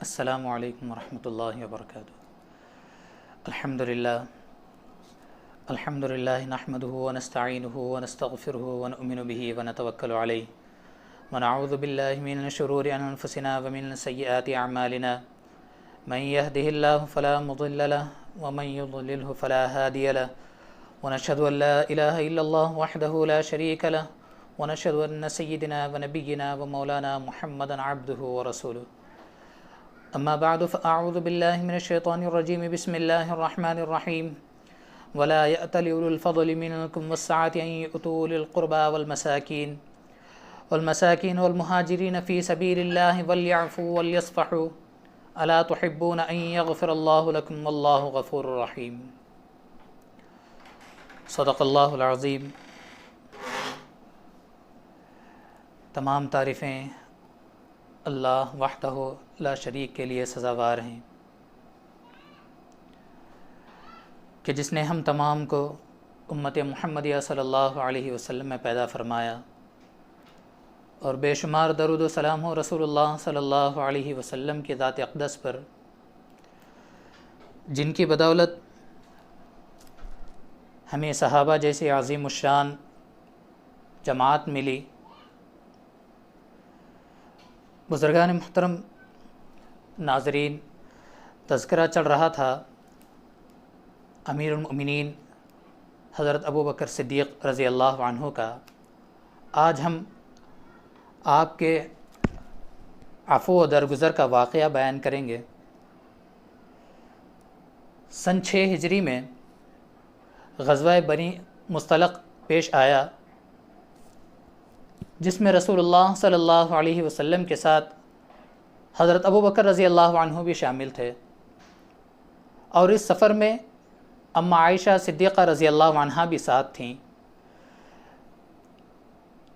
السلام علیکم ورحمۃ اللہ وبرکاتہ۔ الحمد للہ نحمدہ ونستعینہ ونستغفرہ ونؤمن بہ ونتوکل علیہ ونعوذ باللہ من شرور انفسنا ومن سیئات اعمالنا من یہدہ اللہ فلا مضل لہ ومن یضللہ فلا ہادی لہ ونشہد ان لا الہ الا اللہ وحدہ لا شریک لہ ونشہد ان سیدنا ونبینا ومولانا محمدا عبدہ ورسولہ۔ اما بعد فاعوذ باللہ من الشیطان الرجیم بسم اللہ الرحمن الرحیم ولا یأتل اولو الفضل منکم والسعة ان یؤتوا اولي القربى والمساکین والمہاجرین فی سبیل اللہ ولیعفوا ولیصفحوا الا تحبون ان یغفر اللہ لکم واللہ غفور رحیم۔ صدق اللہ العظیم۔ تمام تعریفیں اللہ وحدہ لا شریک کے لیے سزاوار ہیں کہ جس نے ہم تمام کو امت محمدیہ صلی اللہ علیہ وسلم میں پیدا فرمایا، اور بے شمار درود و سلام ہو رسول اللہ صلی اللہ علیہ وسلم کے ذات اقدس پر، جن کی بدولت ہمیں صحابہ جیسے عظیم الشان جماعت ملی۔ بزرگان محترم، ناظرین، تذکرہ چل رہا تھا امیر المؤمنین حضرت ابوبکر صدیق رضی اللہ عنہ کا۔ آج ہم آپ کے عفو و درگزر کا واقعہ بیان کریں گے۔ سن 6 ہجری میں غزوہ بنی مصطلق پیش آیا، جس میں رسول اللہ صلی اللہ علیہ وسلم کے ساتھ حضرت ابوبکر رضی اللہ عنہ بھی شامل تھے، اور اس سفر میں اماں عائشہ صدیقہ رضی اللہ عنہ بھی ساتھ تھیں۔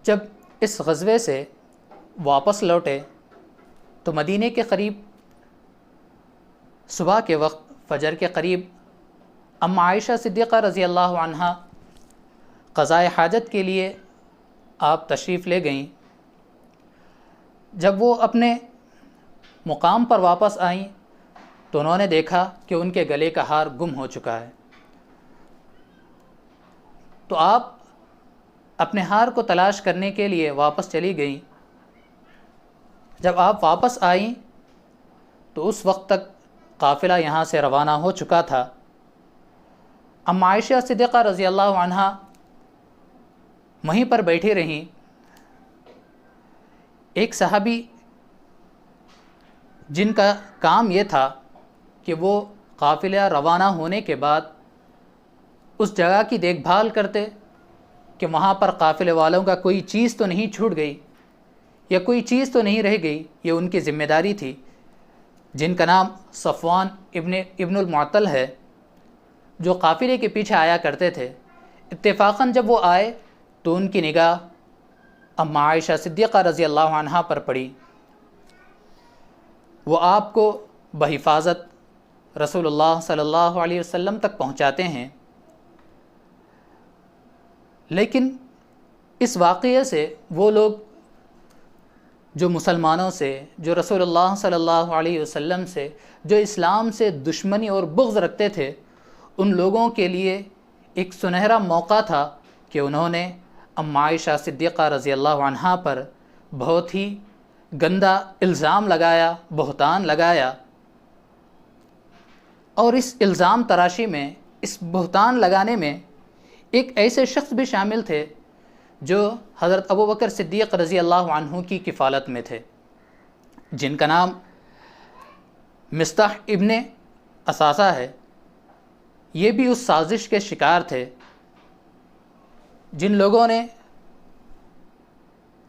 جب اس غزوے سے واپس لوٹے تو مدینے کے قریب صبح کے وقت فجر کے قریب اماں عائشہ صدیقہ رضی اللہ عنہ قضائے حاجت کے لیے آپ تشریف لے گئیں۔ جب وہ اپنے مقام پر واپس آئیں تو انہوں نے دیکھا کہ ان کے گلے کا ہار گم ہو چکا ہے، تو آپ اپنے ہار کو تلاش کرنے کے لیے واپس چلی گئیں۔ جب آپ واپس آئیں تو اس وقت تک قافلہ یہاں سے روانہ ہو چکا تھا۔ اماں عائشہ صدیقہ رضی اللہ عنہ وہیں پر بیٹھی رہیں۔ ایک صحابی جن کا کام یہ تھا کہ وہ قافلہ روانہ ہونے کے بعد اس جگہ کی دیکھ بھال کرتے کہ وہاں پر قافلے والوں کا کوئی چیز تو نہیں چھوٹ گئی یا کوئی چیز تو نہیں رہ گئی، یہ ان کی ذمہ داری تھی، جن کا نام صفوان ابن المعطل ہے، جو قافلے کے پیچھے آیا کرتے تھے۔ اتفاقاً جب وہ آئے تو ان کی نگاہ اماں عائشہ صدیقہ رضی اللہ عنہ پر پڑی۔ وہ آپ کو بحفاظت رسول اللہ صلی اللہ علیہ وسلم تک پہنچاتے ہیں، لیکن اس واقعے سے وہ لوگ جو مسلمانوں سے، جو رسول اللہ صلی اللہ علیہ وسلم سے، جو اسلام سے دشمنی اور بغض رکھتے تھے، ان لوگوں کے لیے ایک سنہرا موقع تھا کہ انہوں نے اماں عائشہ صدیقہ رضی اللہ عنہ پر بہت ہی گندا الزام لگایا، بہتان لگایا، اور اس الزام تراشی میں، اس بہتان لگانے میں ایک ایسے شخص بھی شامل تھے جو حضرت ابوبکر صدیق رضی اللہ عنہ کی کفالت میں تھے، جن کا نام مصطح ابن اثاثہ ہے۔ یہ بھی اس سازش کے شکار تھے جن لوگوں نے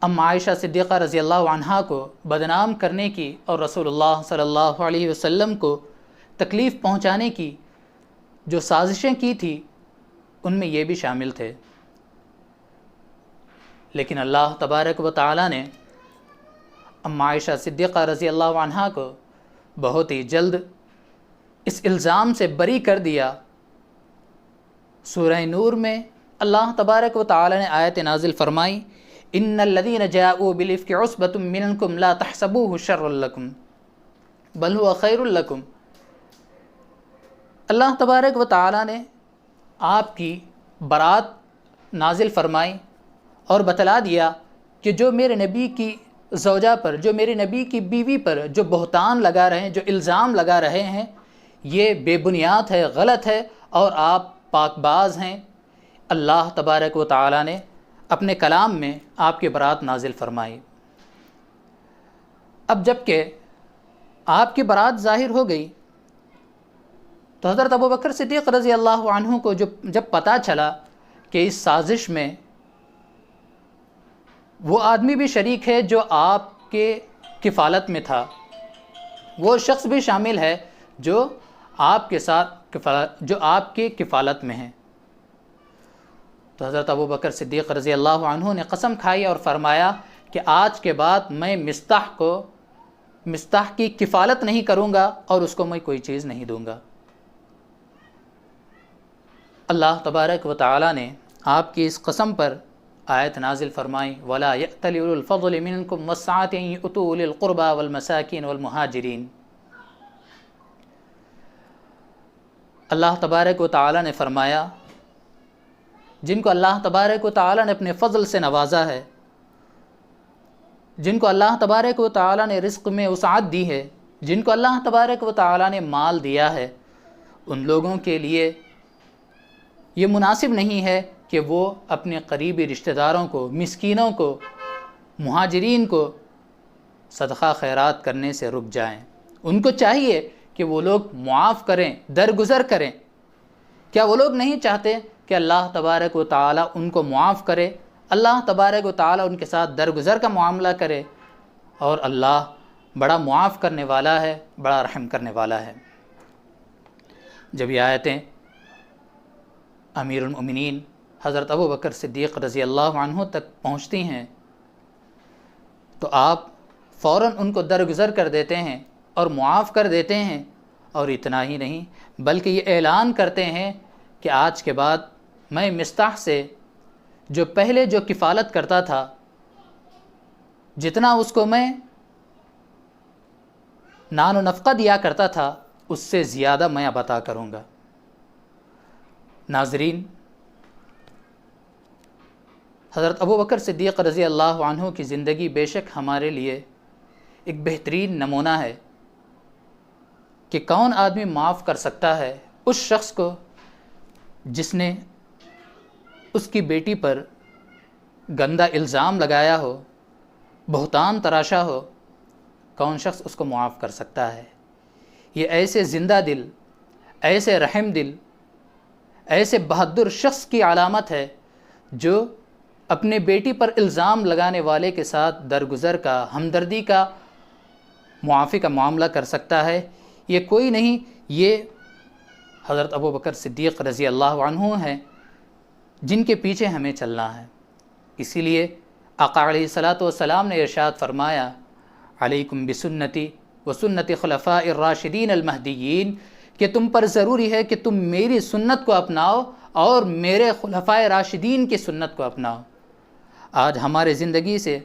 اماں عائشہ صدیقہ رضی اللہ عنہ کو بدنام کرنے کی اور رسول اللہ صلی اللہ علیہ وسلم کو تکلیف پہنچانے کی جو سازشیں کی تھی، ان میں یہ بھی شامل تھے۔ لیکن اللہ تبارک و تعالی نے اماں عائشہ صدیقہ رضی اللہ عنہ کو بہت ہی جلد اس الزام سے بری کر دیا۔ سورہ نور میں اللہ تبارک و تعالی نے آیت نازل فرمائی، ان الذین جاءوا بالافک عصبۃ منکم لا تحسبوه شرا لکم، بل هو خیر لکم، اللہ تبارک و تعالیٰ نے آپ کی برات نازل فرمائی اور بتلا دیا کہ جو میرے نبی کی زوجہ پر، جو میرے نبی کی بیوی پر جو بہتان لگا رہے ہیں، جو الزام لگا رہے ہیں، یہ بے بنیاد ہے، غلط ہے، اور آپ پاک باز ہیں۔ اللہ تبارک و تعالیٰ نے اپنے کلام میں آپ کی برات نازل فرمائی۔ اب جب کہ آپ کی برات ظاہر ہو گئی تو حضرت ابوبکر صدیق رضی اللہ عنہ کو جب پتہ چلا کہ اس سازش میں وہ آدمی بھی شریک ہے جو آپ کے کفالت میں تھا، وہ شخص بھی شامل ہے جو آپ کے ساتھ جو آپ کے کفالت میں ہیں، تو حضرت ابوبکر صدیق رضی اللہ عنہ نے قسم کھائی اور فرمایا کہ آج کے بعد میں مستح کی کفالت نہیں کروں گا اور اس کو میں کوئی چیز نہیں دوں گا۔ اللہ تبارک و تعالیٰ نے آپ کی اس قسم پر آیت نازل فرمائی، وَلَا يَأْتَلِ أُولُو الْفَضْلِ مِنْكُمْ وَالسَّعَةِ أَن يُؤْتُوا أُولِي الْقُرْبَى وَالْمَسَاكِينَ وَالْمُهَاجِرِينَ۔ اللہ تبارک و تعالیٰ نے فرمایا جن کو اللہ تبارک و تعالیٰ نے اپنے فضل سے نوازا ہے، جن کو اللہ تبارک و تعالیٰ نے رزق میں وسعت دی ہے، جن کو اللہ تبارک و تعالیٰ نے مال دیا ہے، ان لوگوں کے لیے یہ مناسب نہیں ہے کہ وہ اپنے قریبی رشتہ داروں کو، مسکینوں کو، مہاجرین کو صدقہ خیرات کرنے سے رک جائیں۔ ان کو چاہیے کہ وہ لوگ معاف کریں، درگزر کریں۔ کیا وہ لوگ نہیں چاہتے کہ اللہ تبارک و تعالیٰ ان کو معاف کرے، اللہ تبارک و تعالیٰ ان کے ساتھ درگزر کا معاملہ کرے؟ اور اللہ بڑا معاف کرنے والا ہے، بڑا رحم کرنے والا ہے۔ جب یہ آیتیں امیر المؤمنین حضرت ابوبکر صدیق رضی اللہ عنہ تک پہنچتی ہیں تو آپ فوراً ان کو درگزر کر دیتے ہیں اور معاف کر دیتے ہیں، اور اتنا ہی نہیں بلکہ یہ اعلان کرتے ہیں کہ آج کے بعد میں مستح سے جو پہلے جو کفالت کرتا تھا، جتنا اس کو میں نان و نفقہ دیا کرتا تھا، اس سے زیادہ میں اب عطا کروں گا۔ ناظرین، حضرت ابوبکر صدیق رضی اللہ عنہ کی زندگی بے شک ہمارے لیے ایک بہترین نمونہ ہے کہ کون آدمی معاف کر سکتا ہے اس شخص کو جس نے اس کی بیٹی پر گندا الزام لگایا ہو، بہتان تراشا ہو۔ کون شخص اس کو معاف کر سکتا ہے؟ یہ ایسے زندہ دل، ایسے رحم دل، ایسے بہادر شخص کی علامت ہے جو اپنے بیٹی پر الزام لگانے والے کے ساتھ درگزر کا، ہمدردی کا، معافی کا معاملہ کر سکتا ہے۔ یہ کوئی نہیں، یہ حضرت ابوبکر صدیق رضی اللہ عنہ ہیں جن کے پیچھے ہمیں چلنا ہے۔ اسی لیے آقا علیہ الصلاۃ والسلام نے ارشاد فرمایا، علیکم بسنتی وسنت خلفاء الراشدین المہدیین، کہ تم پر ضروری ہے کہ تم میری سنت کو اپناؤ اور میرے خلفائے راشدین کی سنت کو اپناؤ۔ آج ہمارے زندگی سے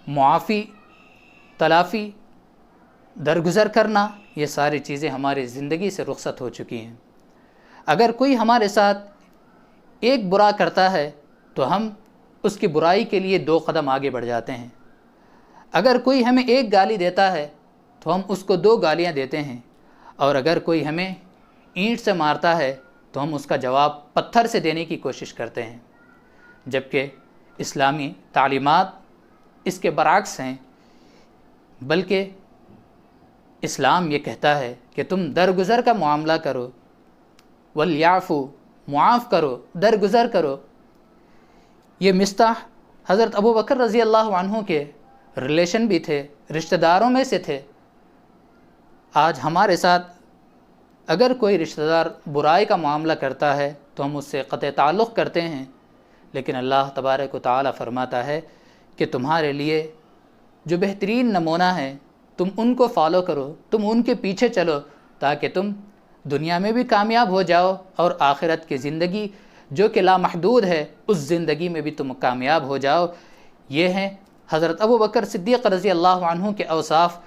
معافی، تلافی، درگزر کرنا، یہ ساری چیزیں ہماری زندگی سے رخصت ہو چکی ہیں۔ اگر کوئی ہمارے ساتھ ایک برا کرتا ہے تو ہم اس کی برائی کے لیے 2 قدم آگے بڑھ جاتے ہیں۔ اگر کوئی ہمیں ایک گالی دیتا ہے تو ہم اس کو 2 گالیاں دیتے ہیں، اور اگر کوئی ہمیں اینٹ سے مارتا ہے تو ہم اس کا جواب پتھر سے دینے کی کوشش کرتے ہیں، جبکہ اسلامی تعلیمات اس کے برعکس ہیں۔ بلکہ اسلام یہ کہتا ہے کہ تم درگزر کا معاملہ کرو، ولیعفو، معاف کرو، درگزر کرو۔ یہ مستح حضرت ابوبکر رضی اللہ عنہ کے ریلیشن بھی تھے، رشتہ داروں میں سے تھے۔ آج ہمارے ساتھ اگر کوئی رشتہ دار برائی کا معاملہ کرتا ہے تو ہم اس سے قطع تعلق کرتے ہیں، لیکن اللہ تبارک و تعالیٰ فرماتا ہے کہ تمہارے لیے جو بہترین نمونہ ہے تم ان کو فالو کرو، تم ان کے پیچھے چلو، تاکہ تم دنیا میں بھی کامیاب ہو جاؤ اور آخرت کی زندگی جو کہ لامحدود ہے اس زندگی میں بھی تم کامیاب ہو جاؤ۔ یہ ہیں حضرت ابوبکر صدیق رضی اللہ عنہ کے اوصاف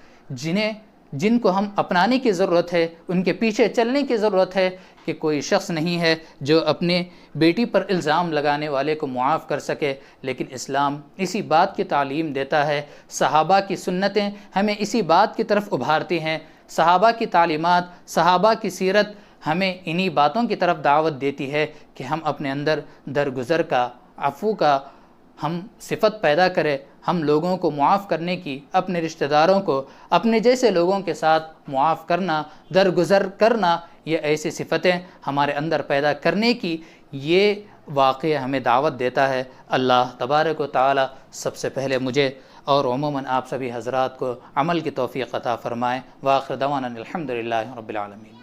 جن کو ہم اپنانے کی ضرورت ہے، ان کے پیچھے چلنے کی ضرورت ہے کہ کوئی شخص نہیں ہے جو اپنے بیٹی پر الزام لگانے والے کو معاف کر سکے، لیکن اسلام اسی بات کی تعلیم دیتا ہے، صحابہ کی سنتیں ہمیں اسی بات کی طرف ابھارتی ہیں، صحابہ کی تعلیمات، صحابہ کی سیرت ہمیں انہی باتوں کی طرف دعوت دیتی ہے کہ ہم اپنے اندر درگزر کا، عفو کا ہم صفت پیدا کریں، ہم لوگوں کو معاف کرنے کی، اپنے رشتہ داروں کو، اپنے جیسے لوگوں کے ساتھ معاف کرنا، درگزر کرنا، یہ ایسی صفتیں ہمارے اندر پیدا کرنے کی یہ واقعہ ہمیں دعوت دیتا ہے۔ اللہ تبارک و تعالی سب سے پہلے مجھے اور عموماً آپ سبھی حضرات کو عمل کی توفیق عطا فرمائے۔ وآخر دعوانا الحمدللہ رب العالمین۔